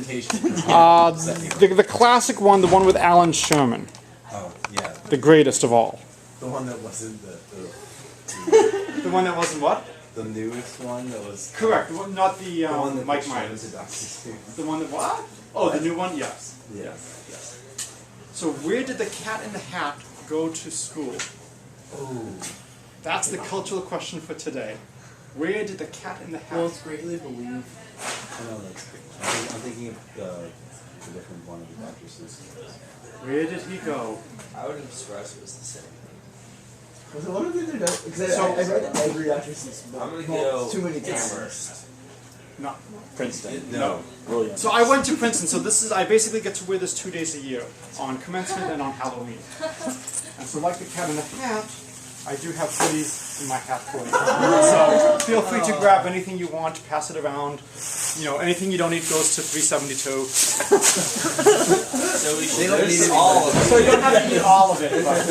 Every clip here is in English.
representation. The classic one, the one with Alan Sherman. Oh, yeah. The greatest of all. The one that wasn't The one that wasn't what? the newest one that was... Correct. Not the one that Mike showed Myers. to Dr. Seuss. The one that what? Oh, the new one? Yes. Yeah. Yes. So where did the Cat in the Hat go to school? Oh. That's the cultural question for today. Where did the Cat in the Hat? Well, it's greatly believed. I know that's good. I'm thinking of the different one of the Dr. Seuss. Where did he go? I would have stressed it was the same. Was it one of the other? Because So- I read every Dr. Seuss book. I'm gonna Well, go too many times. Amherst. No. Princeton. No. William. So I went to Princeton, so I basically get to wear this 2 days a year, on commencement and on Halloween. And so like the Cat in the Hat, I do have hoodies in my hat hoodie. So feel free to grab anything you want, pass it around. You know, anything you don't need goes to 372. So we should need it. all of So you don't have to eat all of it, but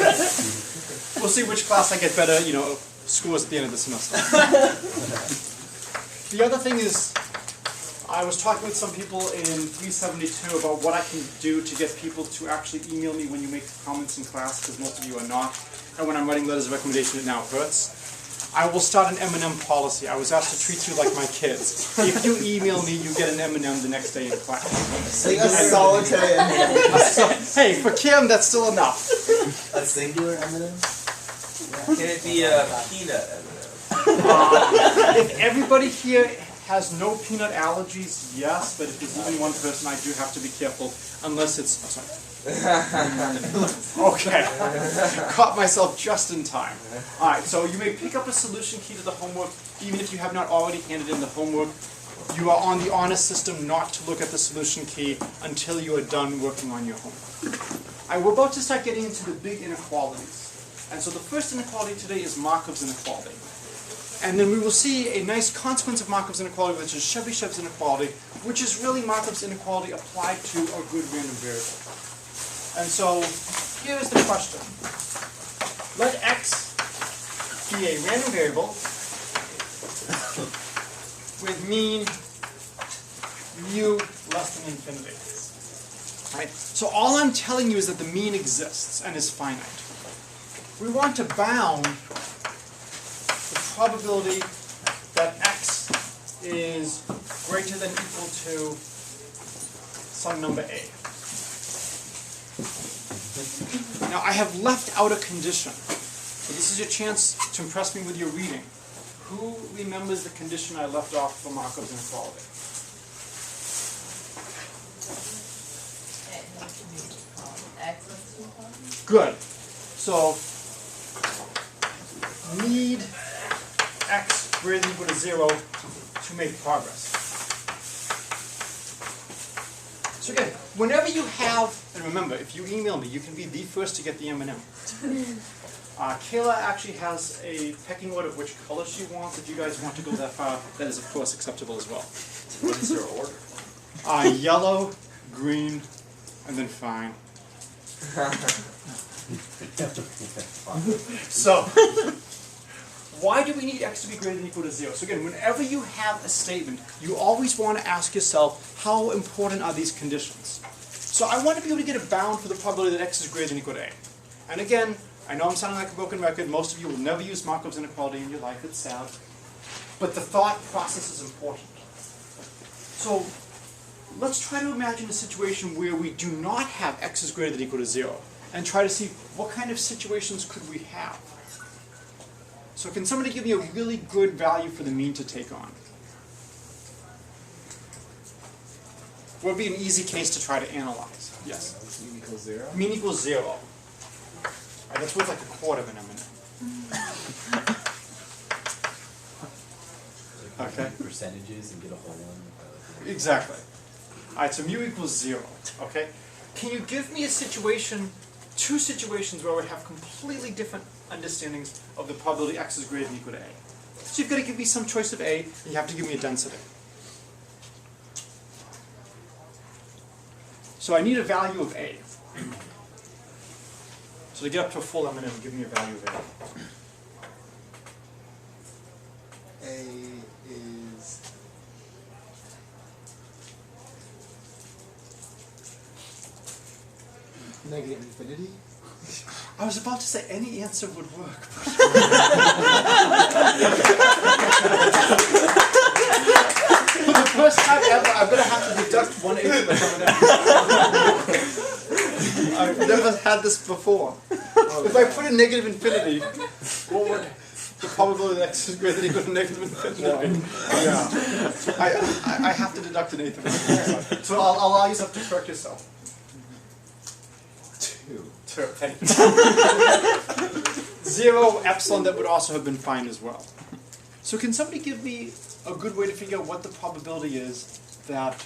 we'll see which class I get better, you know, scores at the end of the semester. The other thing is, I was talking with some people in 372 about what I can do to get people to actually email me when you make comments in class, because most of you are not. And when I'm writing letters of recommendation, it now hurts. I will start an M&M policy. I was asked to treat you like my kids. If you email me, you get an M&M the next day in class. Like a solitary Hey, for Kim, that's still enough. A singular M&M? Can it be a peanut M&M? If everybody here has no peanut allergies, yes, but if there's even one person, I do have to be careful, unless it's... Oh, sorry. Okay. Caught myself just in time. Alright, so you may pick up a solution key to the homework, even if you have not already handed in the homework. You are on the honor system not to look at the solution key until you are done working on your homework. We're about to start getting into the big inequalities. And so the first inequality today is Markov's inequality. And then we will see a nice consequence of Markov's inequality, which is Chebyshev's inequality, which is really Markov's inequality applied to a good random variable. And so here is the question. Let x be a random variable with mean mu less than infinity. Right? So all I'm telling you is that the mean exists and is finite. We want to bound the probability that x is greater than equal to some number a. Now I have left out a condition. So this is your chance to impress me with your reading. Who remembers the condition I left off for Markov's inequality? Good. So need x greater than or equal to 0 to make progress. So again, whenever you have, and remember, if you email me, you can be the first to get the M&M. Kayla actually has a pecking order of which color she wants. If you guys want to go that far, that is of course acceptable as well. What is your order? Yellow, green, and then fine. So, why do we need x to be greater than or equal to 0? So again, whenever you have a statement, you always want to ask yourself, how important are these conditions? So I want to be able to get a bound for the probability that x is greater than or equal to a. And again, I know I'm sounding like a broken record. Most of you will never use Markov's inequality in your life. It's sad. But the thought process is important. So let's try to imagine a situation where we do not have x is greater than or equal to 0. And try to see what kind of situations could we have. So can somebody give me a really good value for the mean to take on? What would be an easy case to try to analyze? Yes? Mean equals 0? Mean equals 0. All right, that's worth like a quarter of an M&M. Okay. Percentages and get a whole one. Exactly. All right, so mu equals 0. Okay. Can you give me a situation, two situations where we have completely different understandings of the probability x is greater than or equal to a? So you've got to give me some choice of a, and you have to give me a density. So I need a value of a. So to get up to a full M&M, give me a value of a. A is Negative infinity? I was about to say any answer would work. For the first time ever, I'm going to have to deduct 1/8 of the I've never had this before. If I put a negative infinity, what would the probability that x is greater than equal to negative infinity be? Yeah. I have to deduct 1/8 of it. So I'll allow yourself to correct yourself. 2. Thank you. 0 epsilon, that would also have been fine as well. So can somebody give me a good way to figure out what the probability is that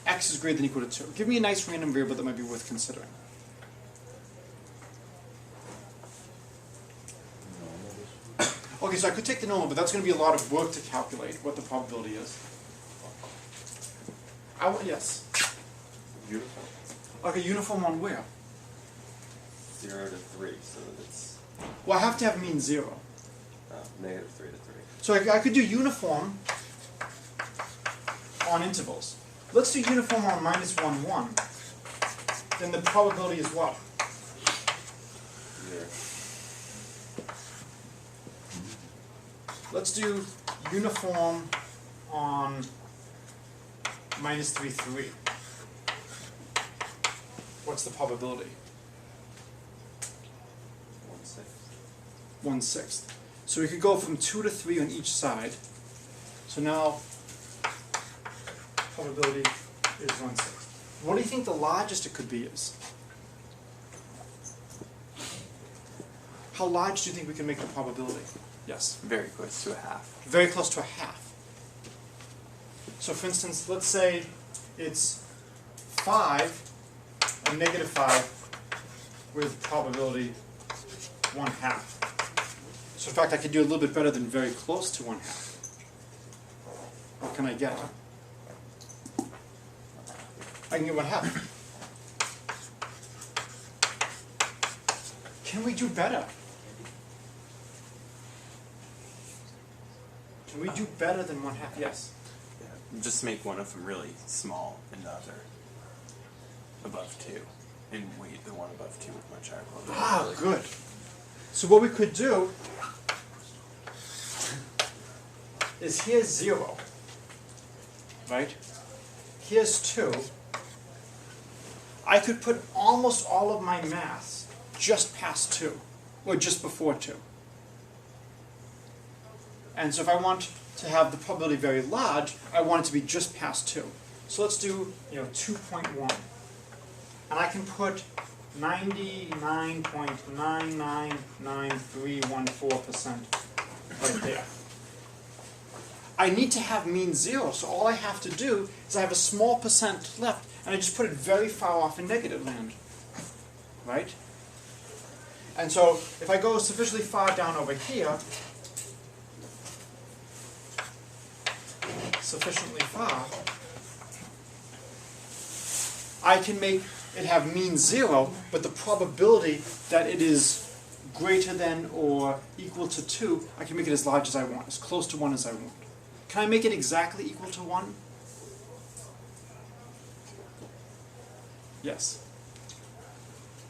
x is greater than equal to 2? Give me a nice random variable that might be worth considering. Okay, so I could take the normal, but that's going to be a lot of work to calculate what the probability is. Yes. Beautiful. Okay, uniform on where? 0 to 3, so that it's Well, I have to have mean 0. negative 3 to 3. So I could do uniform on intervals. Let's do uniform on -1, 1. Then the probability is what? 0. Let's do uniform on -3, 3. What's the probability? 1/6. 1/6. So we could go from 2 to 3 on each side. So now probability is 1/6. What do you think the largest it could be is? How large do you think we can make the probability? Yes. Very close to a half. Very close to a half. So for instance, let's say it's 5 and -5 with probability 1/2. So in fact, I could do a little bit better than very close to 1/2. What can I get? I can get 1/2. Can we do better? Can we do better than 1/2? Yes. Yeah. Just make one of them really small and the other above 2. And weight the one above 2 with much higher probability. Ah, good. So what we could do is here's 0, right? Here's 2. I could put almost all of my mass just past 2, or just before 2. And so if I want to have the probability very large, I want it to be just past 2. So let's do 2.1. And I can put 99.999314% right there. I need to have mean 0, so all I have to do is I have a small percent left, and I just put it very far off in negative land. Right? And so if I go sufficiently far down over here, sufficiently far, I can make it have mean 0, but the probability that it is greater than or equal to 2, I can make it as large as I want, as close to 1 as I want. Can I make it exactly equal to 1? Yes.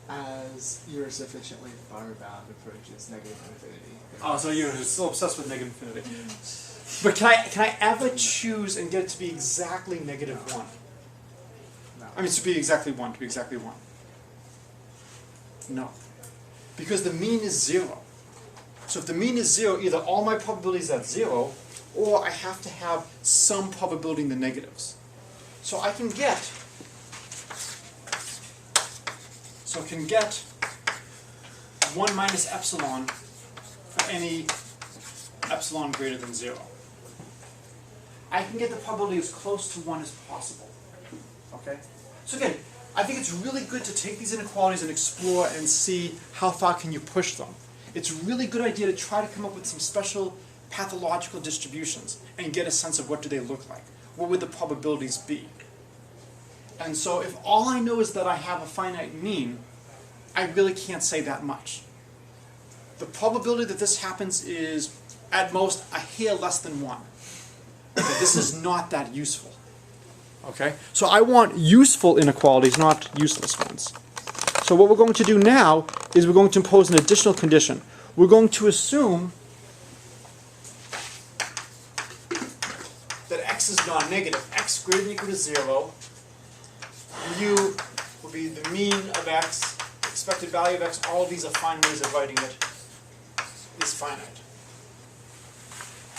As your sufficiently far bound approaches negative infinity. Oh, so you're still obsessed with negative infinity. But can I ever choose and get it to be exactly -1? No. I mean, to be exactly 1, to be exactly 1. No. Because the mean is 0. So if the mean is 0, either all my probabilities are 0, or I have to have some probability in the negatives. So I can get 1 minus epsilon for any epsilon greater than 0. I can get the probability as close to 1 as possible. Okay? So again, I think it's really good to take these inequalities and explore and see how far can you push them. It's a really good idea to try to come up with some special pathological distributions and get a sense of what do they look like. What would the probabilities be? And so if all I know is that I have a finite mean, I really can't say that much. The probability that this happens is at most a hair less than 1. Okay, this is not that useful. Okay? So I want useful inequalities, not useless ones. So what we're going to do now is we're going to impose an additional condition. We're going to assume that x is non-negative. X greater than or equal to 0. Mu will be the mean of x, expected value of x. All of these are fine ways of writing it. Is finite.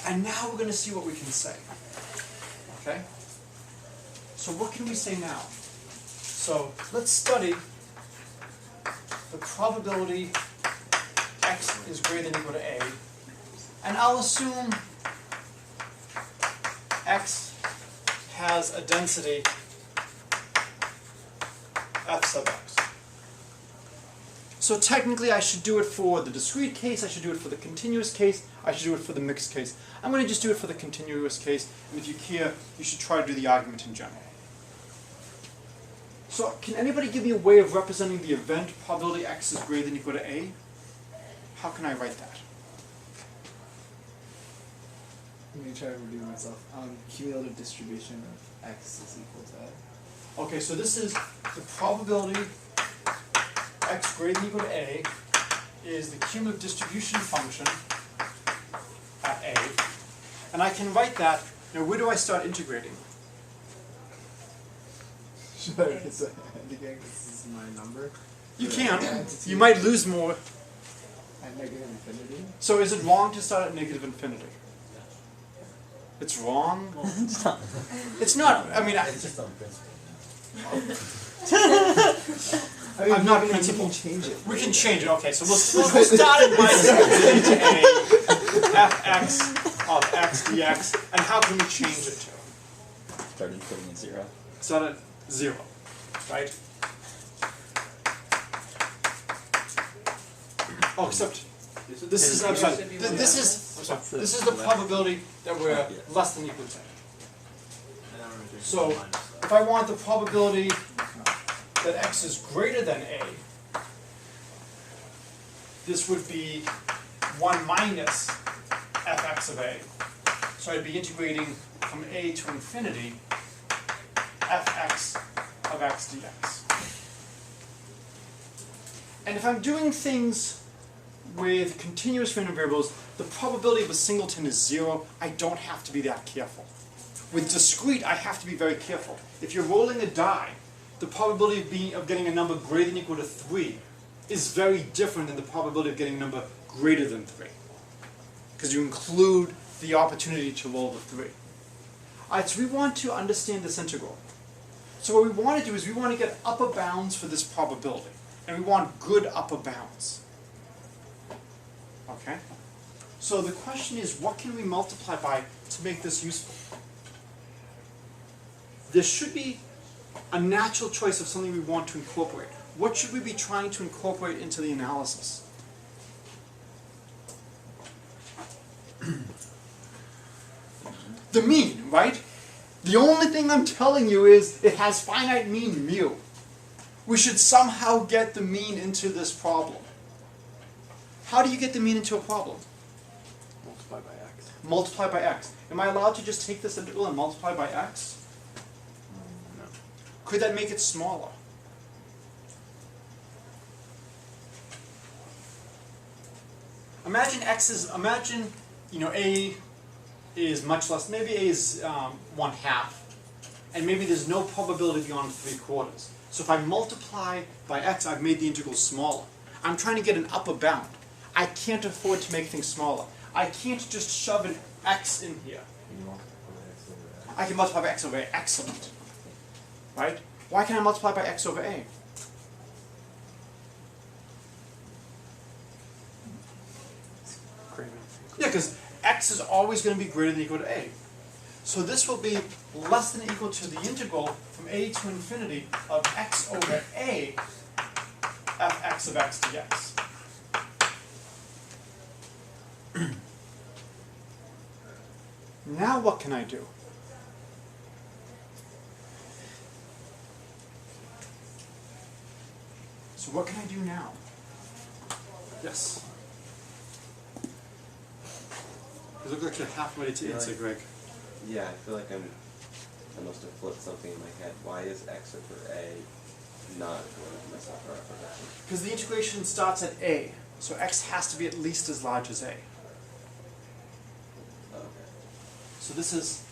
And now we're going to see what we can say. Okay? So what can we say now? So let's study the probability x is greater than or equal to a. And I'll assume x has a density f sub x. So technically I should do it for the discrete case, I should do it for the continuous case, I should do it for the mixed case. I'm going to just do it for the continuous case, and if you care, you should try to do the argument in general. So can anybody give me a way of representing the event probability x is greater than or equal to a? How can I write that? Let me try to redo myself. Cumulative distribution of x is equal to a. Okay, so this is the probability x greater than or equal to a is the cumulative distribution function at a. And I can write that, now where do I start integrating? Should I indicate this is my number? You can. You might lose more. At negative infinity? So is it wrong to start at negative infinity? It's wrong? It's not. I mean, It's just on principle. I'm not we principled. can change it. We can change it. Okay, so we'll start it by saying a fx of x dx, and how can we change it to? Starting putting in 0. Start at 0, right? Oh, except this is. I'm sorry. This is. I'm sorry. This is the probability that we're less than equal to. So if I want the probability that x is greater than a, this would be 1 minus fx of a. So I'd be integrating from a to infinity fx of x dx. And if I'm doing things with continuous random variables, the probability of a singleton is 0. I don't have to be that careful. With discrete, I have to be very careful. If you're rolling a die, the probability of getting a number greater than or equal to 3 is very different than the probability of getting a number greater than 3. Because you include the opportunity to roll the 3. Alright, so we want to understand this integral. So what we want to do is we want to get upper bounds for this probability. And we want good upper bounds. Okay? So the question is, what can we multiply by to make this useful? There should be a natural choice of something we want to incorporate. What should we be trying to incorporate into the analysis? The mean, right? The only thing I'm telling you is it has finite mean mu. We should somehow get the mean into this problem. How do you get the mean into a problem? Multiply by x. Multiply by x. Am I allowed to just take this integral and multiply by x? No. Could that make it smaller? Imagine a is much less, maybe a is 1/2, and maybe there's no probability beyond 3/4. So if I multiply by x, I've made the integral smaller. I'm trying to get an upper bound. I can't afford to make things smaller. I can't just shove an x in here. I can multiply by x over a. Excellent. Right? Why can't I multiply by x over a? Yeah, because x is always going to be greater than or equal to a. So this will be less than or equal to the integral from a to infinity of x over a fx of x dx. Now what can I do? So what can I do now? Yes? You look like you're halfway to answer, Greg. Yeah, I feel like I must have flipped something in my head. Why is x over a not going to mess up our progression. Because the integration starts at a, so x has to be at least as large as a. Okay. So this is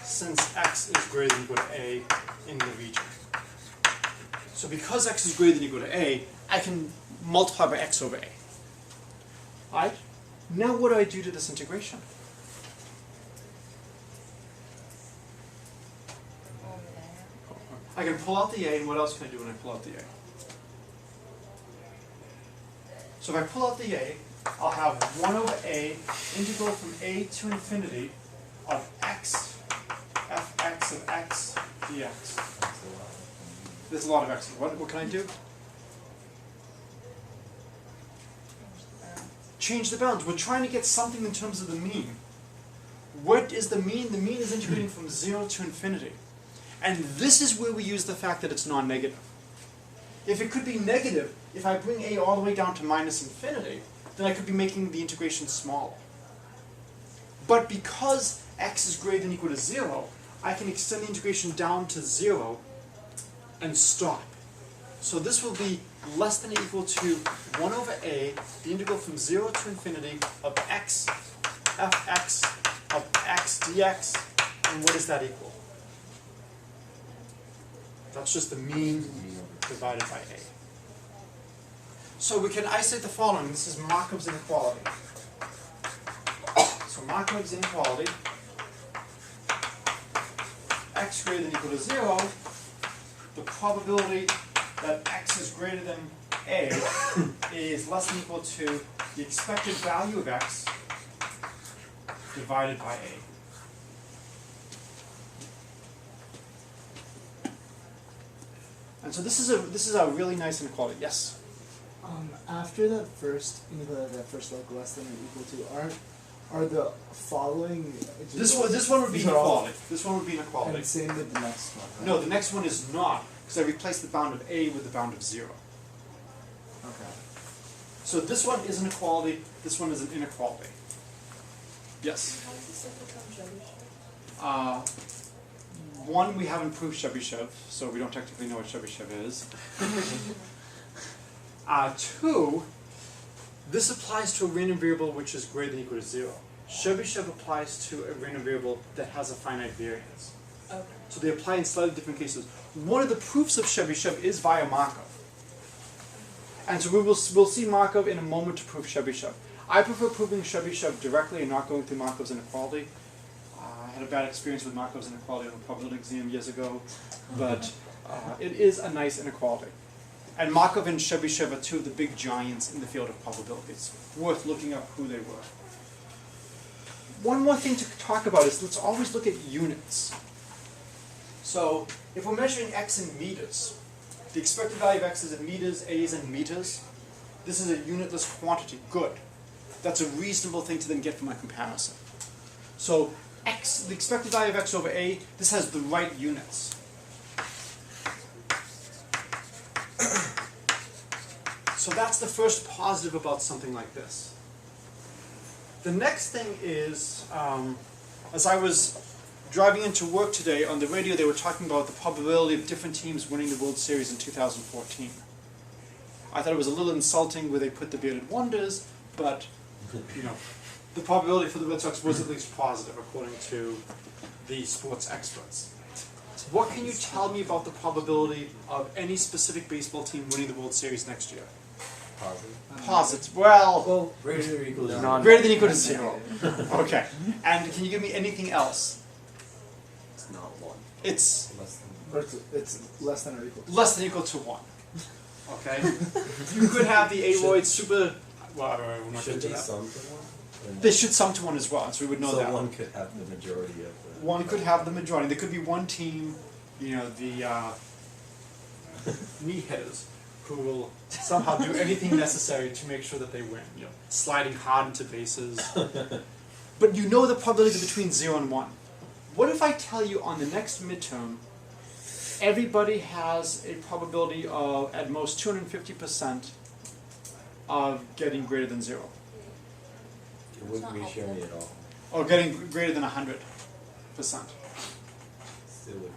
since x is greater than or equal to a in the region. So because x is greater than or equal to a, I can multiply by x over a. Alright? Now what do I do to this integration? I can pull out the a, and what else can I do when I pull out the a? So if I pull out the a, I'll have 1 over a integral from a to infinity of x fx of x dx. There's a lot of x. What can I do? Change the bounds. We're trying to get something in terms of the mean. What is the mean? The mean is integrating from 0 to infinity. And this is where we use the fact that it's non-negative. If it could be negative, if I bring a all the way down to minus infinity, then I could be making the integration smaller. But because x is greater than or equal to 0, I can extend the integration down to 0 and stop. So this will be less than or equal to 1 over a, the integral from 0 to infinity of x fx of x dx. And what does that equal? That's just the mean divided by a. So we can isolate the following. This is Markov's inequality. So Markov's inequality, x greater than or equal to 0, the probability that x is greater than a is less than or equal to the expected value of x divided by a. And so this is a really nice inequality. Yes? After that first like less than or equal to, are the following? This one would be these are all- inequality. This one would be inequality. And same with the next one. Right? No, the next one is not, because I replaced the bound of a with the bound of 0. Okay. So this one is an equality, this one is an inequality. Yes? How does this become Chebyshev? One, we haven't proved Chebyshev, so we don't technically know what Chebyshev is. Two, this applies to a random variable which is greater than or equal to 0. Chebyshev applies to a random variable that has a finite variance. Okay. So they apply in slightly different cases. One of the proofs of Chebyshev is via Markov. And so we'll see Markov in a moment to prove Chebyshev. I prefer proving Chebyshev directly and not going through Markov's inequality. I had a bad experience with Markov's inequality on a probability exam years ago, but it is a nice inequality. And Markov and Chebyshev are two of the big giants in the field of probabilities. Worth looking up who they were. One more thing to talk about is let's always look at units. So if we're measuring x in meters, the expected value of x is in meters, a is in meters. This is a unitless quantity. Good. That's a reasonable thing to then get from my comparison. So x, the expected value of x over a, this has the right units. So that's the first positive about something like this. The next thing is, as I was driving into work today, on the radio they were talking about the probability of different teams winning the World Series in 2014. I thought it was a little insulting where they put the bearded wonders, but you know, the probability for the Red Sox was at least positive according to the sports experts. What can you tell me about the probability of any specific baseball team winning the World Series next year? Positive. Positive. Well, Greater than or equal to greater than or equal to 0. Okay. And can you give me anything else? It's not 1. It's less than. Or it's less than or equal to. less than or equal to 1. Okay? You could have the aroid super... Well, we're not Should into they that. sum to 1? Or They not? should sum to 1 as well, so we would know So that. one could have the majority of the. One could have the majority. There could be one team, you know, the knee hitters, who will somehow do anything necessary to make sure that they win. You know, sliding hard into bases. But you know the probabilities are between 0 and 1. What if I tell you on the next midterm, everybody has a probability of at most 250% of getting greater than 0, It wouldn't reassure me at all. or getting greater than 100%? Still wouldn't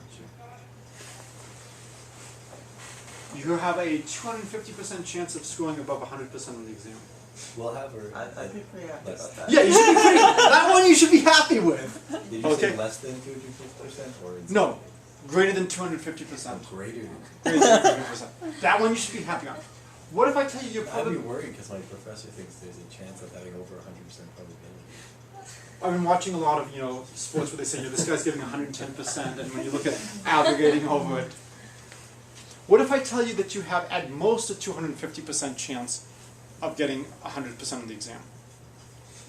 you have a 250% chance of scoring above 100% on the exam. We'll have her. I'd be pretty happy Less. about that. Yeah, you should be pretty, that one you should be happy with. Did you Okay. say less than 250% or inside? No, greater than 250%. Oh, greater than. Greater than 250%. That one you should be happy on. What if I tell you your I'd be probability? worried because my professor thinks there's a chance of having over 100% probability. I've been watching a lot of, sports where they say, this guy's giving 110%, and when you look at aggregating over it. What if I tell you that you have at most a 250% chance of getting 100% on the exam?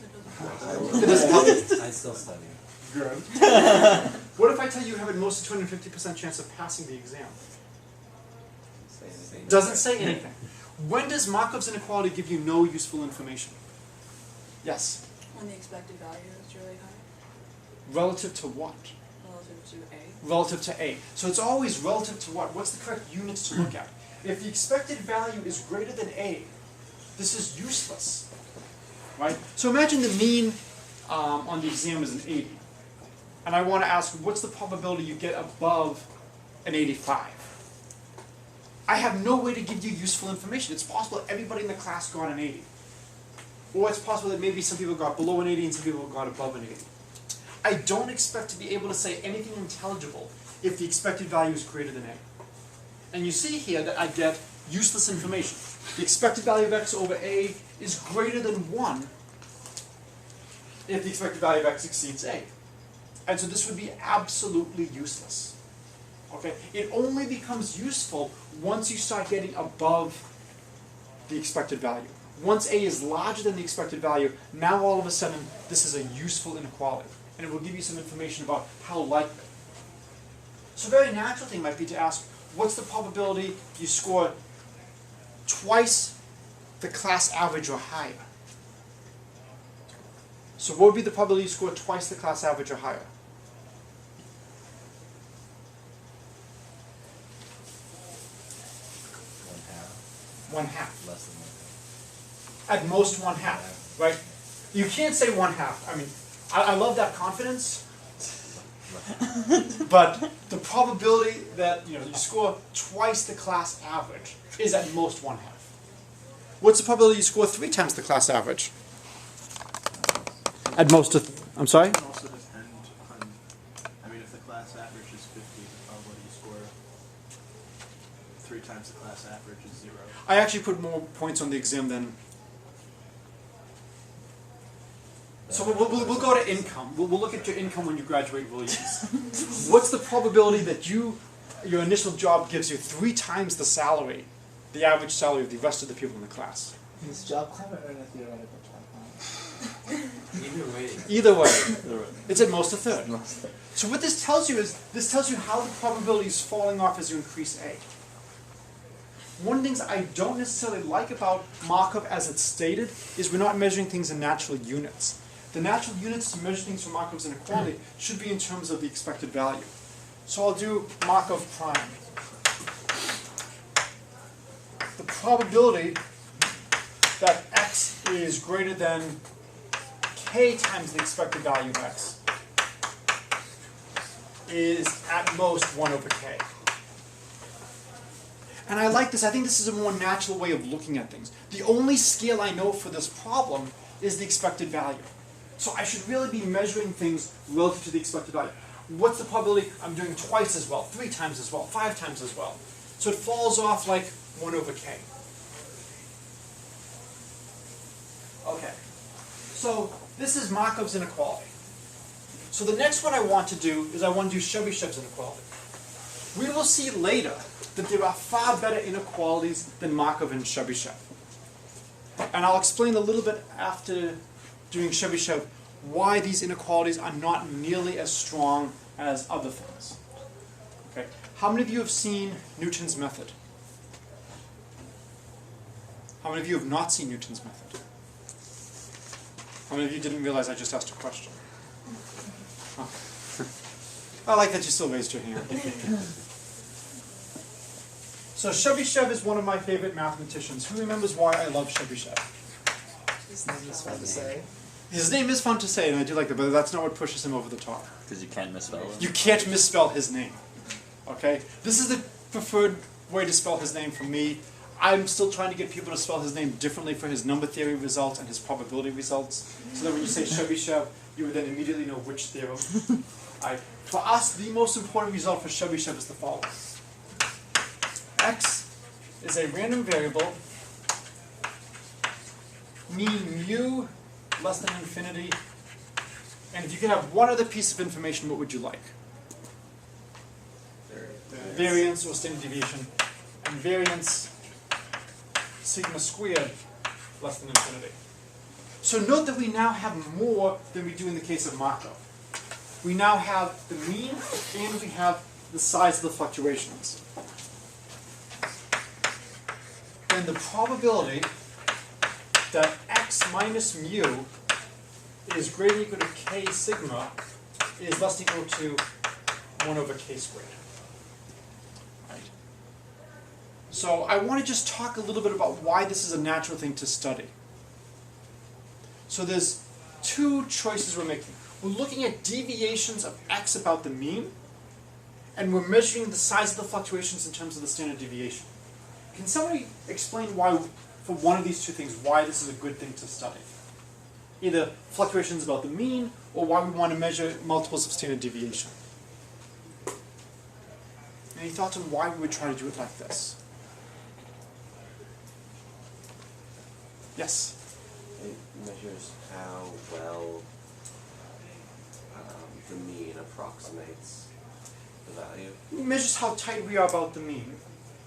It doesn't help. I still study. Good. What if I tell you have at most a 250% chance of passing the exam? Say anything. Doesn't say anything. When does Markov's inequality give you no useful information? Yes. When the expected value is really high, Relative to what? relative to A. Relative to A. So it's always relative to what? What's the correct units to look at? If the expected value is greater than A, this is useless, right? So imagine the mean on the exam is an 80. And I want to ask, what's the probability you get above an 85? I have no way to give you useful information. It's possible that everybody in the class got an 80. Or it's possible that maybe some people got below an 80 and some people got above an 80. I don't expect to be able to say anything intelligible if the expected value is greater than A. And you see here that I get useless information. The expected value of x over A is greater than 1 if the expected value of x exceeds A. And so this would be absolutely useless. Okay? It only becomes useful once you start getting above the expected value. Once A is larger than the expected value, now all of a sudden this is a useful inequality. And it will give you some information about how likely. So a very natural thing might be to ask, what's the probability you score twice the class average or higher? So what would be the probability you score twice the class average or higher? One 1/2. half. Less than 1/2. At most 1/2, right? You can't say 1/2. I mean, I love that confidence, but the probability that you score twice the class average is at most 1/2. What's the probability you score 3 times the class average? At most, I'm sorry? It can also depend on, if the class average is 50, the probability you score 3 times the class average is 0. I actually put more points on the exam than. So we'll go to income. We'll look at your income when you graduate, will use. What's the probability that your initial job gives you 3 times the salary, the average salary of the rest of the people in the class? Is job climate or a theoretical job climate? Either way. Either way, it's at most a third. So what this tells you is, this tells you how the probability is falling off as you increase A. One of the things I don't necessarily like about Markov as it's stated is we're not measuring things in natural units. The natural units to measure things for Markov's inequality should be in terms of the expected value. So I'll do Markov prime. The probability that x is greater than k times the expected value of x is at most 1 over k. And I like this. I think this is a more natural way of looking at things. The only scale I know for this problem is the expected value. So I should really be measuring things relative to the expected value. What's the probability I'm doing twice as well, 3 times as well, 5 times as well? So it falls off like 1 over k. Okay. So this is Markov's inequality. So the next one I want to do is I want to do Chebyshev's inequality. We will see later that there are far better inequalities than Markov and Chebyshev. And I'll explain a little bit after doing Chebyshev why these inequalities are not nearly as strong as other things. Okay. How many of you have seen Newton's method? How many of you have not seen Newton's method? How many of you didn't realize I just asked a question? Oh. I like that you still raised your hand. So Chebyshev is one of my favorite mathematicians. Who remembers why I love Chebyshev? His name is fun to say. His name is fun to say, and I do like that, but that's not what pushes him over the top. Because you can't misspell it. You can't misspell his name. Okay? This is the preferred way to spell his name for me. I'm still trying to get people to spell his name differently for his number theory results and his probability results. So that when you say Chebyshev, you would then immediately know which theorem. Alright. For us, the most important result for Chebyshev is the following. X is a random variable, mean mu less than infinity, and if you could have one other piece of information, what would you like? Variance or standard deviation, and variance sigma squared less than infinity. So note that we now have more than we do in the case of Markov. We now have the mean and we have the size of the fluctuations. And the probability that x minus mu is greater than or equal to k sigma is less than or equal to 1 over k squared. Right. So I want to just talk a little bit about why this is a natural thing to study. So there's two choices we're making. We're looking at deviations of x about the mean, and we're measuring the size of the fluctuations in terms of the standard deviation. Can somebody explain why, for one of these two things, why this is a good thing to study? Either fluctuations about the mean, or why we want to measure multiples of standard deviation. Any thoughts on why we would try to do it like this? Yes? It measures how well the mean approximates the value. It measures how tight we are about the mean.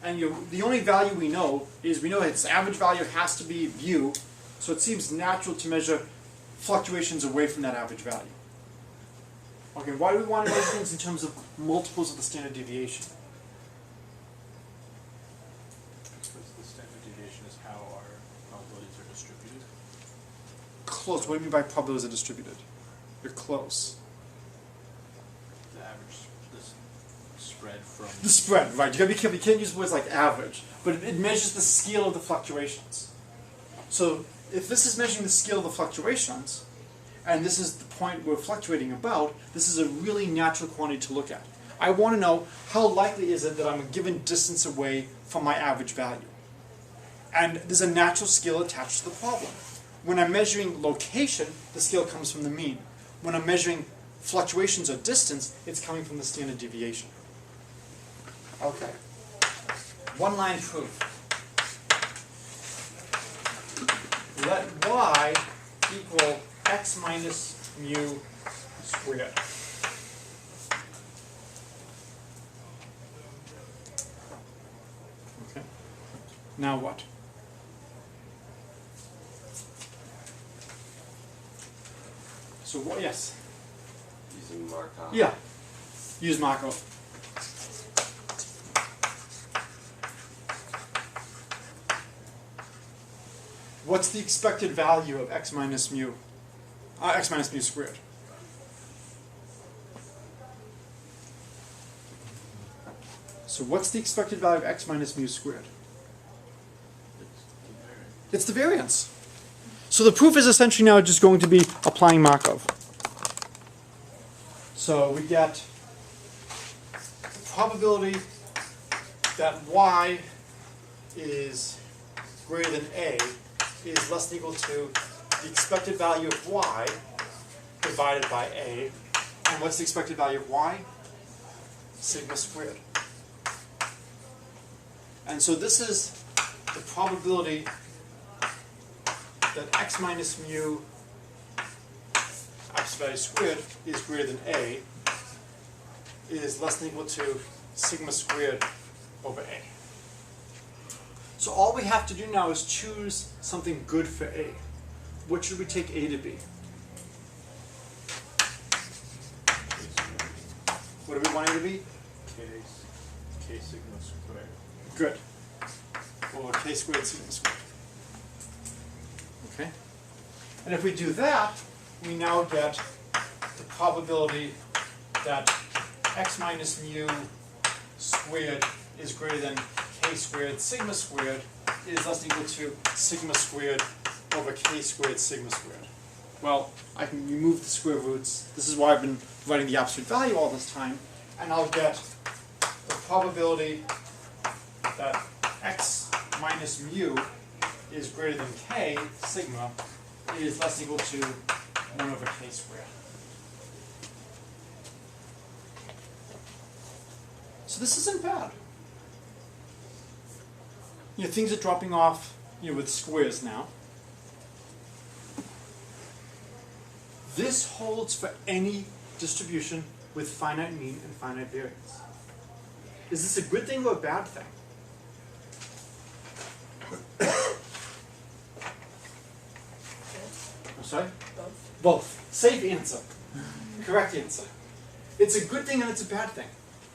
And the only value we know is we know its average value has to be mu, so it seems natural to measure fluctuations away from that average value. Okay, why do we want to measure things in terms of multiples of the standard deviation? Because the standard deviation is how our probabilities are distributed. Close. What do you mean by probabilities are distributed? You're close. The average, this spread from... The spread, right. You gotta be careful. You can't use words like average, but it measures the scale of the fluctuations. So if this is measuring the scale of the fluctuations, and this is the point we're fluctuating about, this is a really natural quantity to look at. I want to know how likely is it that I'm a given distance away from my average value. And there's a natural scale attached to the problem. When I'm measuring location, the scale comes from the mean. When I'm measuring fluctuations or distance, it's coming from the standard deviation. Okay. One line proof. Let y equal x minus mu squared. Okay. Now what? So what? Yes. Using Markov. Yeah. Use Markov. What's the expected value of x minus mu? X minus mu squared. So what's the expected value of x minus mu squared? It's the variance. So the proof is essentially now just going to be applying Markov. So we get the probability that y is greater than a is less than or equal to the expected value of y divided by a. And what's the expected value of y? Sigma squared. And so this is the probability that x minus mu absolute value squared is greater than a is less than or equal to sigma squared over a. So all we have to do now is choose something good for a. What should we take a to be? What do we want a to be? K sigma squared. Good. Or k squared sigma squared. Okay? And if we do that, we now get the probability that x minus mu squared is greater than k squared sigma squared is less than or equal to sigma squared over k squared sigma squared. Well, I can remove the square roots. This is why I've been writing the absolute value all this time. And I'll get the probability that x minus mu is greater than k sigma is less than or equal to 1 over k squared. So this isn't bad. You know, things are dropping off, you know, with squares now. This holds for any distribution with finite mean and finite variance. Is this a good thing or a bad thing? I'm sorry? Both. Both. Safe answer. Correct answer. It's a good thing and it's a bad thing.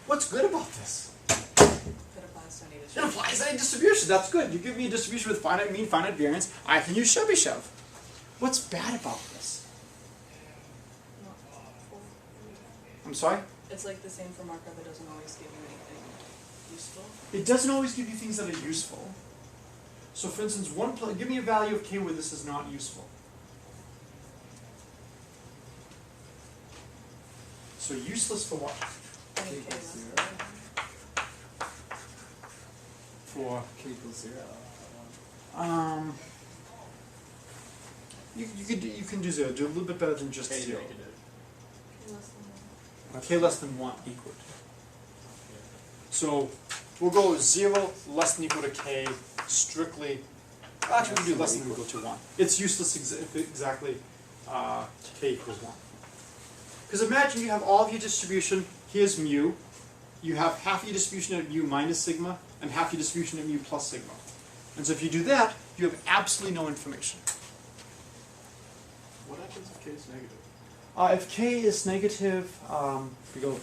What's good about this? It applies to any It distribution. applies to any distribution. That's good. You give me a distribution with finite mean, finite variance, I can use Chebyshev. What's bad about this? I'm sorry? It's like the same for Markov. It doesn't always give you anything useful. It doesn't always give you things that are useful. So for instance, give me a value of k where this is not useful. So useless for what? Any k less than 1. For K equals 0. you can do 0. Do a little bit better than just K 0. negative. K less than 1. K less than 1 equal to. So we'll go 0 less than equal to k strictly. Actually, we'll do less than equal to 1. It's useless if exactly k equals 1. Because imagine you have all of your distribution, here's mu, you have half your distribution at mu minus sigma, and half your distribution at mu plus sigma. And so if you do that, you have absolutely no information. What happens if k is negative? If k is negative, we go.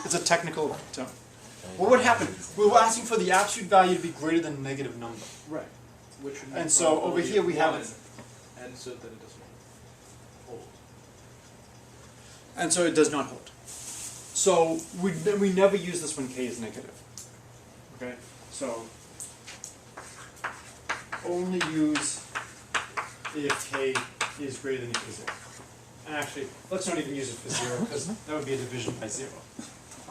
It's a technical term. What would happen? We were asking for the absolute value to be greater than a negative number. Right. Which would And mean so over probability here of we have 1, it. and so that it doesn't hold. And so it does not hold. So we never use this when k is negative. Okay? So only use if k is greater than or equal to 0. And actually, let's not even use it for 0 because that would be a division by 0.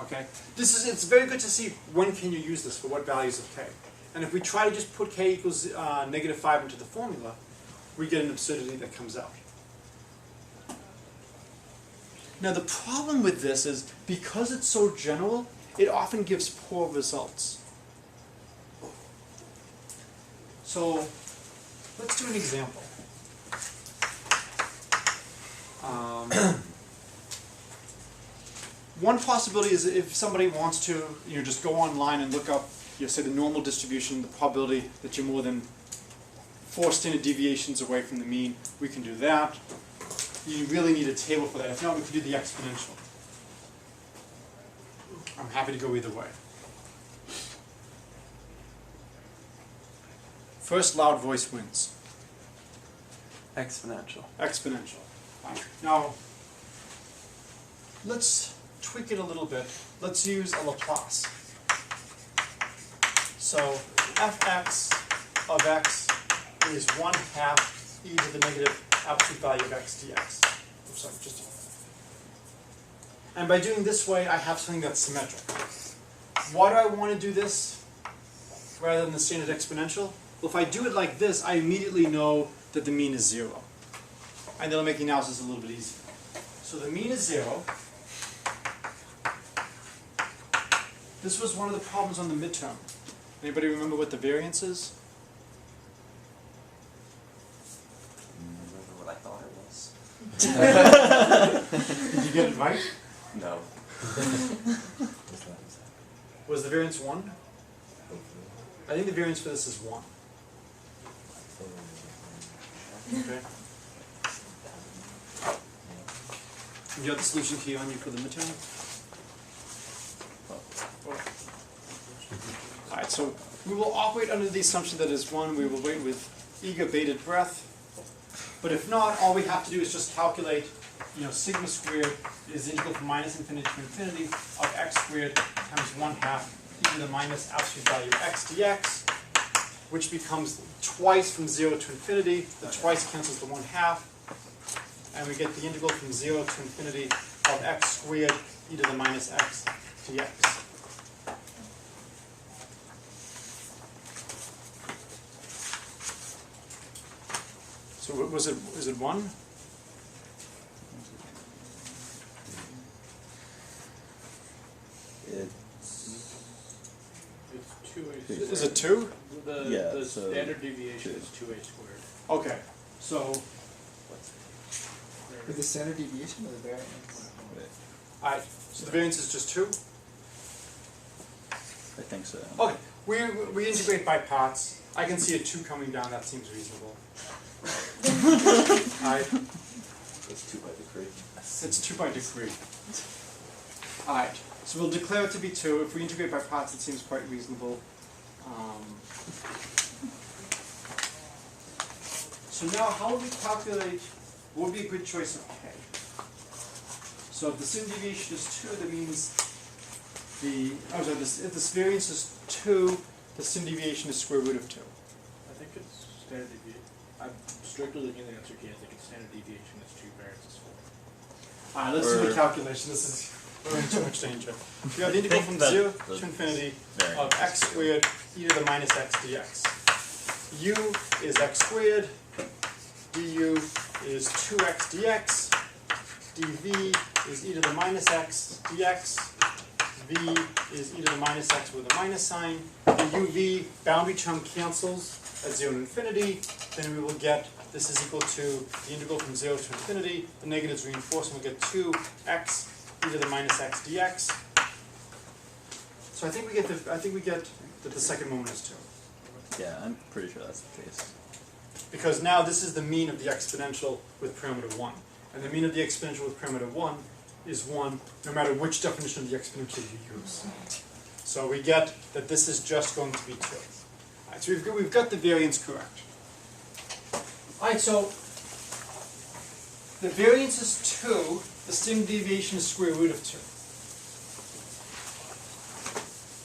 Okay? It's very good to see when can you use this for what values of k. And if we try to just put k equals negative 5 into the formula, we get an absurdity that comes out. Now the problem with this is, because it's so general, it often gives poor results. So, let's do an example. One possibility is if somebody wants to, just go online and look up, say the normal distribution, the probability that you're more than 4 standard deviations away from the mean, we can do that. You really need a table for that. If not, we can do the exponential. I'm happy to go either way. First loud voice wins. Exponential. Exponential. Fine. Now, let's tweak it a little bit. Let's use a Laplace. So fx of x is 1/2 e to the negative absolute value of x dx. Oops, sorry, just. And by doing this way, I have something that's symmetric. Why do I want to do this rather than the standard exponential? Well, if I do it like this, I immediately know that the mean is 0. And that'll make the analysis a little bit easier. So the mean is 0. This was one of the problems on the midterm. Anybody remember what the variance is? Remember what I thought it was? Did you get it right? No. Was the variance 1? I think the variance for this is 1. Okay. You have the solution key on you for the midterm? Alright, so we will operate under the assumption that is 1. We will wait with eager bated breath. But if not, all we have to do is just calculate, sigma squared is equal from minus infinity to infinity of x squared times 1/2 e to the minus absolute value of x dx, which becomes twice from 0 to infinity. The twice cancels the 1/2. And we get the integral from 0 to infinity of x squared e to the minus x dx. So what was it? Is it 1? It's 2a squared. Is it 2? Yeah, The so standard deviation two. is 2a squared. Okay. So, With the standard deviation or the variance? alright. So the variance is just 2? I think so. Okay. We integrate by parts. I can see a 2 coming down. That seems reasonable. Alright. It's 2 by decree. It's 2 by decree. Alright. So we'll declare it to be 2. If we integrate by parts, it seems quite reasonable. So now, how would we calculate, what would be a good choice of k? So if the standard deviation is 2, that means if this variance is 2, the standard deviation is square root of 2. I think it's standard deviation. I'm strictly looking at the answer key. I think it's standard deviation is 2, variance is 4. Alright, let's do the calculation. This is we're in too much danger. We have the integral from 0 to infinity of x squared e to the minus x dx. U is x squared, du is 2x dx, dv is e to the minus x dx, v is e to the minus x with a minus sign. The uv boundary term cancels at 0 to infinity. Then we will get this is equal to the integral from 0 to infinity. The negatives reinforce and we'll get 2x e to the minus x dx. So I think we get that the second moment is 2. Yeah, I'm pretty sure that's the case. Because now this is the mean of the exponential with parameter 1. And the mean of the exponential with parameter 1 is 1 no matter which definition of the exponential you use. So we get that this is just going to be 2. Alright, so we've got the variance correct. Alright, so the variance is 2, the standard deviation is square root of 2.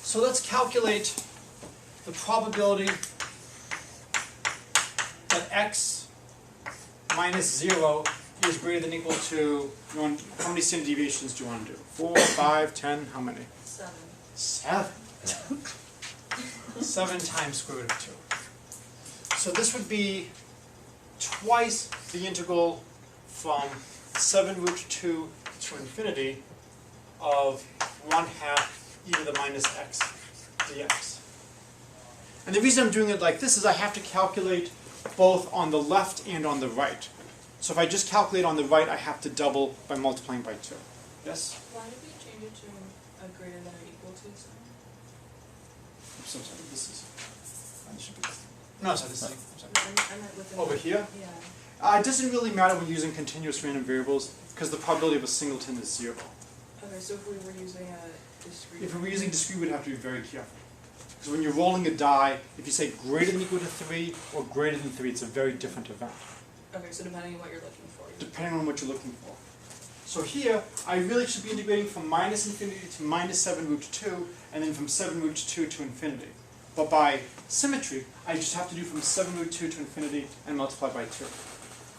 So let's calculate the probability that x minus 0 is greater than or equal to, how many standard deviations do you want to do? 4, 5, 10, how many? 7. 7. 7 times square root of 2. So this would be twice the integral from 7 root 2 to infinity of 1/2 e to the minus x dx. And the reason I'm doing it like this is I have to calculate both on the left and on the right. So if I just calculate on the right, I have to double by multiplying by 2. Yes? Why did we change it to a greater than or equal to sign? I'm so sorry, this is... this should be... No, sorry, this is... I'm sorry. I meant within Over the- here? Yeah. It doesn't really matter when using continuous random variables because the probability of a singleton is 0. Okay, so if we were using a discrete... If we were using discrete, we'd have to be very careful. Because when you're rolling a die, if you say greater than or equal to 3 or greater than 3, it's a very different event, Okay, so depending on what you're looking for. depending on what you're looking for. So here, I really should be integrating from minus infinity to minus 7 root 2, and then from 7 root 2 to infinity. But by symmetry, I just have to do from 7 root 2 to infinity and multiply by 2.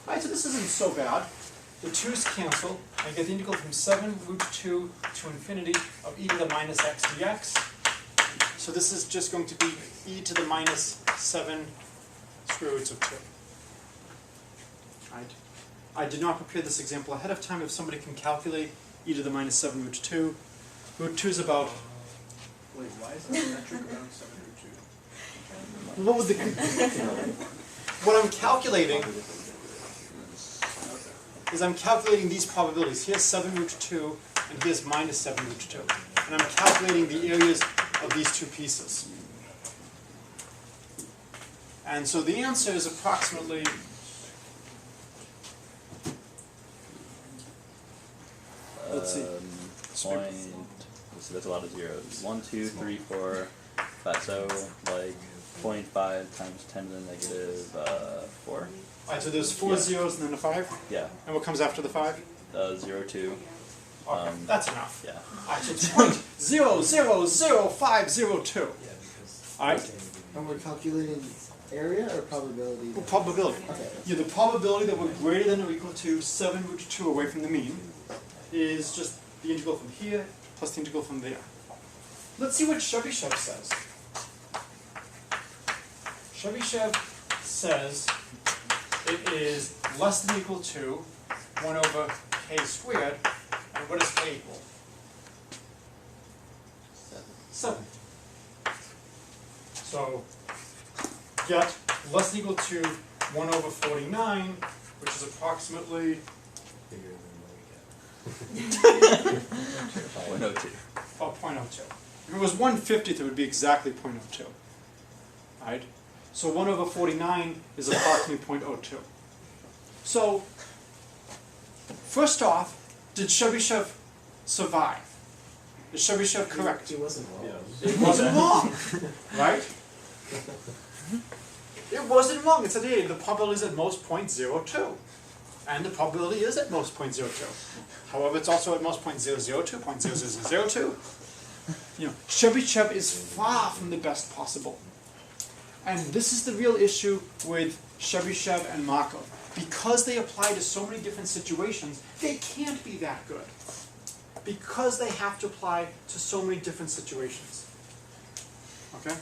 Alright, so this isn't so bad. The 2's cancel. I get the integral from 7 root 2 to infinity of e to the minus x dx. So this is just going to be e to the minus 7 square roots of 2. Right? I did not prepare this example ahead of time. If somebody can calculate e to the minus 7 root 2. Root 2 is about... Wait, why is the metric around 7 root 2? What would the... what I'm calculating is I'm calculating these probabilities. Here's 7 root 2, and here's minus 7 root 2. And I'm calculating the areas of these two pieces. And so the answer is approximately... let's see. Point, let's see, that's a lot of zeros. 1, 2, 3, 4, so like 0.5 times 10 to the negative 4. Alright, so there's 4 Yeah. zeros and then a 5? Yeah, And what comes after the 5? 0, 2. Okay, that's enough. Yeah. Alright, so it's 0.000502. Alright, And we're calculating area or probability? well, probability. Okay. Yeah, the probability that we're greater than or equal to 7 root 2 away from the mean is just the integral from here plus the integral from there. Let's see what Chebyshev says. Chebyshev says it is less than or equal to 1 over k squared. And what does k equal? 7. So get less than or equal to 1 over 49, which is approximately 0.02. oh, 0.02. If it was 1/50th, it would be exactly 0.02. Right? So 1 over 49 is approximately 0.02. So, first off, did Chebyshev survive? Is Chebyshev correct? He wasn't wrong. It wasn't wrong, right? It wasn't wrong. It said, hey, the probability is at most 0.02. And the probability is at most 0.02. However, it's also at most 0.002, 0.0002. You know, Chebyshev is far from the best possible. And this is the real issue with Chebyshev and Markov. Because they apply to so many different situations, they can't be that good. Because they have to apply to so many different situations. Okay?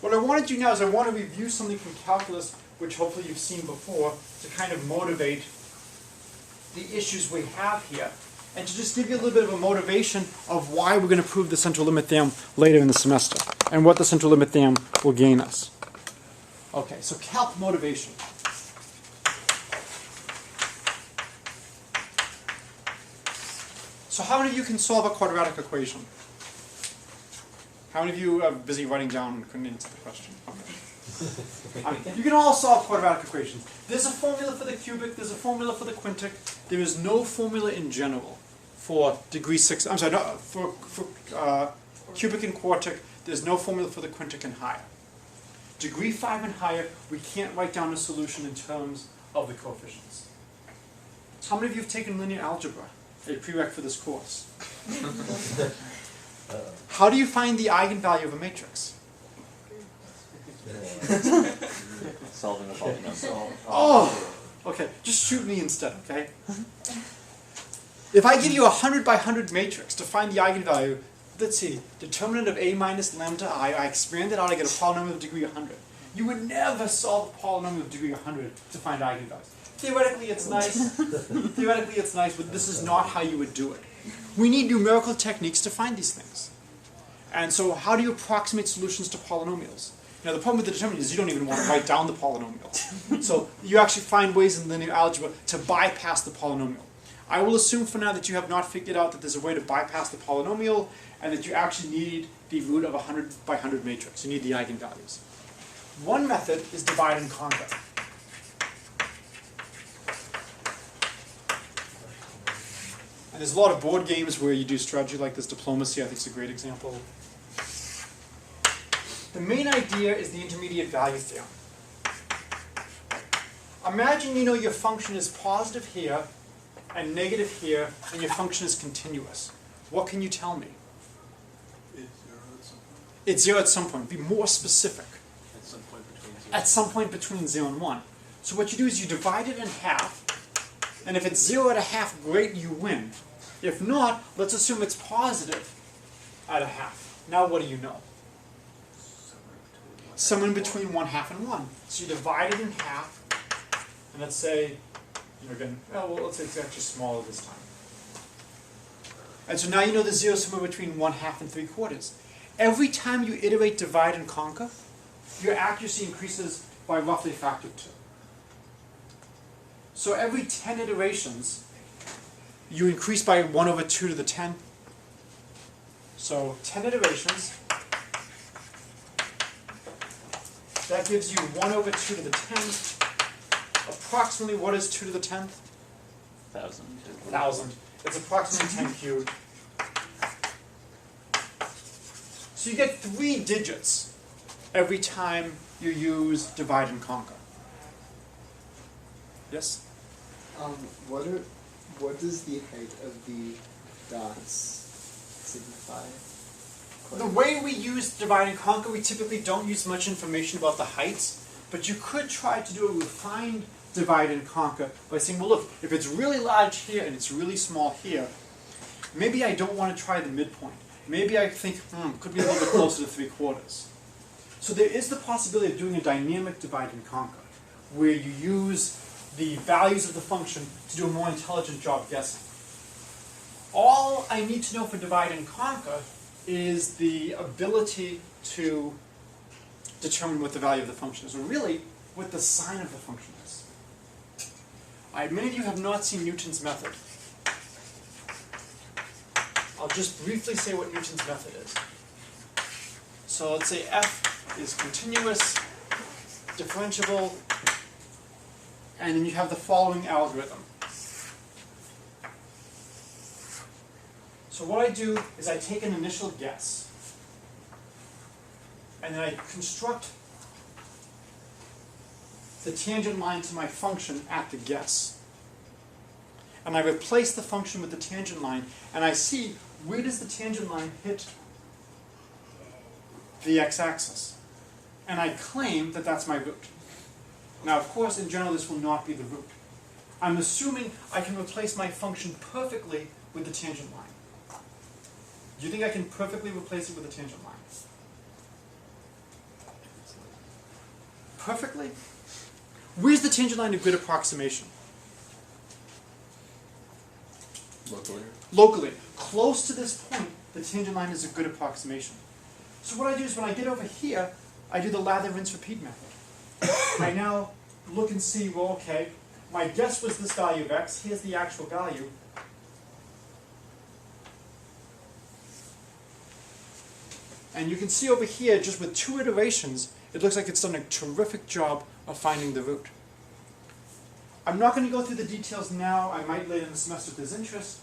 What I want to do now is I want to review something from calculus, which hopefully you've seen before, to kind of motivate the issues we have here, and to just give you a little bit of a motivation of why we're going to prove the central limit theorem later in the semester, and what the central limit theorem will gain us. Okay, so calc motivation. So how many of you can solve a quadratic equation? How many of you are busy writing down and couldn't answer the question? Okay. You can all solve quadratic equations. There's a formula for the cubic, there's a formula for the quintic. There is no formula in general for degree 6, I'm sorry, no, for cubic and quartic, there's no formula for the quintic and higher. Degree 5 and higher, we can't write down a solution in terms of the coefficients. How many of you have taken linear algebra, a prereq for this course? How do you find the eigenvalue of a matrix? Solving the polynomial. Oh! Okay, just shoot me instead, okay? If I give you a 100 by 100 matrix to find the eigenvalue, let's see, determinant of a minus lambda I expand it out, I get a polynomial of degree 100. You would never solve a polynomial of degree 100 to find eigenvalues. Theoretically it's nice, but this is not how you would do it. We need numerical techniques to find these things. And so how do you approximate solutions to polynomials? Now the problem with the determinant is you don't even want to write down the polynomial. So you actually find ways in linear algebra to bypass the polynomial. I will assume for now that you have not figured out that there's a way to bypass the polynomial and that you actually need the root of a 100 by 100 matrix. You need the eigenvalues. One method is divide and conquer. And there's a lot of board games where you do strategy like this. Diplomacy, I think, is a great example. The main idea is the intermediate value theorem. Imagine you know your function is positive here and negative here, and your function is continuous. What can you tell me? It's 0 at some point. It's 0 at some point. Be more specific. At some point between 0. At some point between 0 and 1. So what you do is you divide it in half, and if it's 0 at a half, great, you win. If not, let's assume it's positive at a half. Now what do you know? Somewhere between 1/2 and 1. So you divide it in half, and let's say, again, let's say it's actually smaller this time. And so now you know the 0 is somewhere between 1/2 and 3/4. Every time you iterate divide and conquer, your accuracy increases by roughly a factor of 2. So every 10 iterations, you increase by 1 over 2 to the 10. So 10 iterations, that gives you 1 over 2 to the 10th. Approximately, what is 2 to the 10th? 1,000. 1,000. It's approximately 10 cubed. So you get 3 digits every time you use divide and conquer. Yes? What does the height of the dots signify? The way we use divide and conquer, we typically don't use much information about the heights, but you could try to do a refined divide and conquer by saying, well look, if it's really large here and it's really small here, maybe I don't want to try the midpoint. Maybe I think, could be a little bit closer to 3/4. So there is the possibility of doing a dynamic divide and conquer, where you use the values of the function to do a more intelligent job guessing. All I need to know for divide and conquer is the ability to determine what the value of the function is, or really what the sign of the function is. Many of you have not seen Newton's method. I'll just briefly say what Newton's method is. So let's say f is continuous, differentiable, and then you have the following algorithm. So what I do is I take an initial guess, and then I construct the tangent line to my function at the guess. And I replace the function with the tangent line, and I see where does the tangent line hit the x-axis. And I claim that that's my root. Now, of course, in general, this will not be the root. I'm assuming I can replace my function perfectly with the tangent line. Do you think I can perfectly replace it with the tangent line? Perfectly? Where's the tangent line a good approximation? Locally. Locally. Close to this point, the tangent line is a good approximation. So what I do is when I get over here, I do the lather, rinse, repeat method. I now look and see, well, okay, my guess was this value of x. Here's the actual value. And you can see over here, just with 2 iterations, it looks like it's done a terrific job of finding the root. I'm not going to go through the details now. I might later in the semester if there's interest,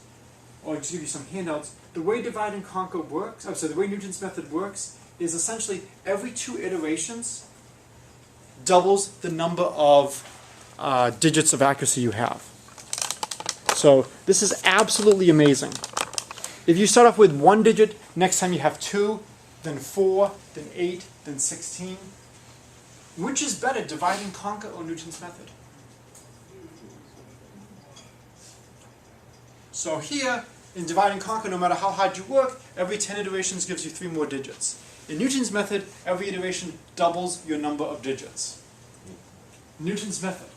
or just give you some handouts. The way divide and conquer works, the way Newton's method works, is essentially every 2 iterations doubles the number of digits of accuracy you have. So this is absolutely amazing. If you start off with 1 digit, next time you have 2, then 4, then 8, then 16. Which is better, divide and conquer or Newton's method? So here, in divide and conquer, no matter how hard you work, every 10 iterations gives you 3 more digits. In Newton's method, every iteration doubles your number of digits. Newton's method.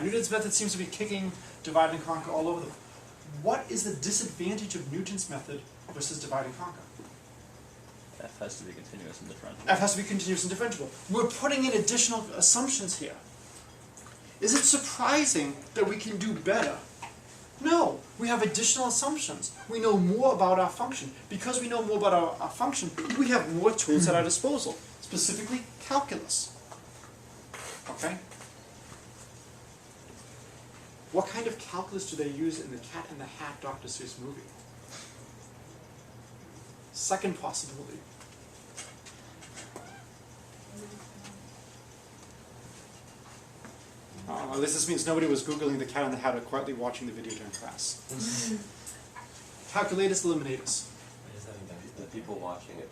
Newton's method seems to be kicking divide and conquer all over them. What is the disadvantage of Newton's method versus divide and conquer? F has to be continuous and differentiable. F has to be continuous and differentiable. We're putting in additional assumptions here. Is it surprising that we can do better? No, we have additional assumptions. We know more about our function. Because we know more about our function, we have more tools at our disposal, specifically calculus. Okay? What kind of calculus do they use in the Cat in the Hat Dr. Seuss movie? Second possibility. At least this means nobody was Googling the Cat in the Hat or quietly watching the video during class. Calculators, eliminators. The people watching it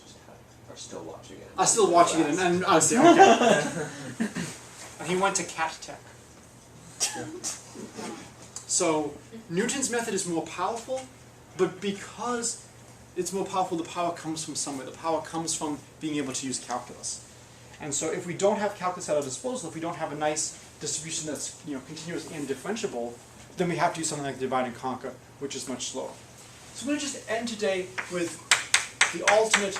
are still watching it. I'm still watching it, and I say, okay. And he went to Cat Tech. So Newton's method is more powerful, but because it's more powerful, the power comes from somewhere. The power comes from being able to use calculus. And so if we don't have calculus at our disposal, if we don't have a nice distribution that's continuous and differentiable, then we have to use something like divide and conquer, which is much slower. So I'm going to just end today with the alternate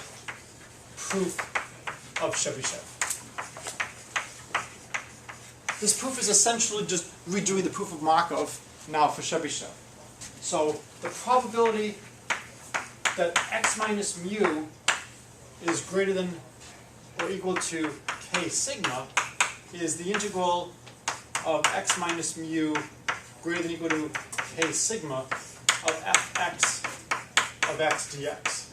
proof of Chebyshev. This proof is essentially just redoing the proof of Markov now for Chebyshev. So the probability that x minus mu is greater than or equal to k sigma is the integral of x minus mu greater than or equal to k sigma of fx of x dx.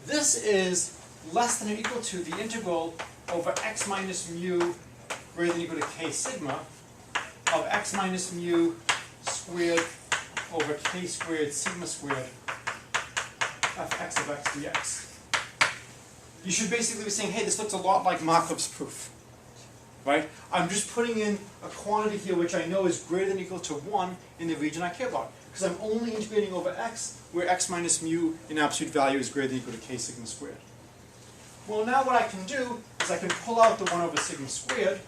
This is less than or equal to the integral over x minus mu greater than or equal to k sigma of x minus mu squared over k squared sigma squared fx of x dx. You should basically be saying, hey, this looks a lot like Markov's proof. Right? I'm just putting in a quantity here which I know is greater than or equal to 1 in the region I care about. Because I'm only integrating over x, where x minus mu in absolute value is greater than or equal to k sigma squared. Well, now what I can do is I can pull out the 1 over sigma squared,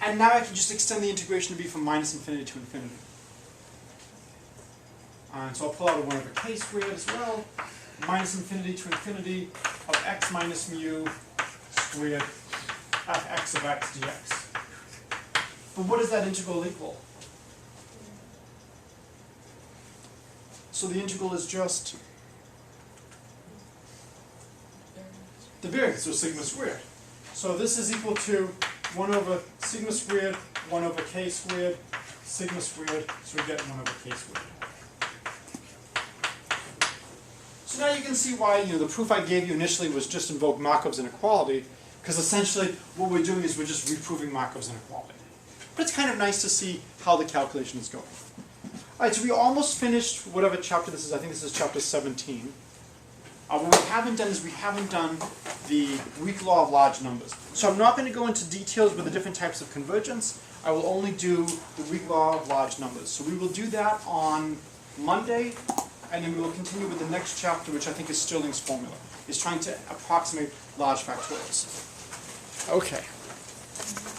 And now I can just extend the integration to be from minus infinity to infinity. And so I'll pull out a 1 over k squared as well. Minus infinity to infinity of x minus mu squared fx of x dx. But what does that integral equal? So the integral is just the variance, so sigma squared. So this is equal to 1 over sigma squared, 1 over k squared, sigma squared, so we get 1 over k squared. So now you can see why the proof I gave you initially was just invoke Markov's inequality, because essentially what we're doing is we're just reproving Markov's inequality. But it's kind of nice to see how the calculation is going. Alright, so we almost finished whatever chapter this is. I think this is chapter 17. What we haven't done is we haven't done the weak law of large numbers. So I'm not going to go into details with the different types of convergence. I will only do the weak law of large numbers. So we will do that on Monday, and then we will continue with the next chapter, which I think is Stirling's formula. Is trying to approximate large factorials. Okay.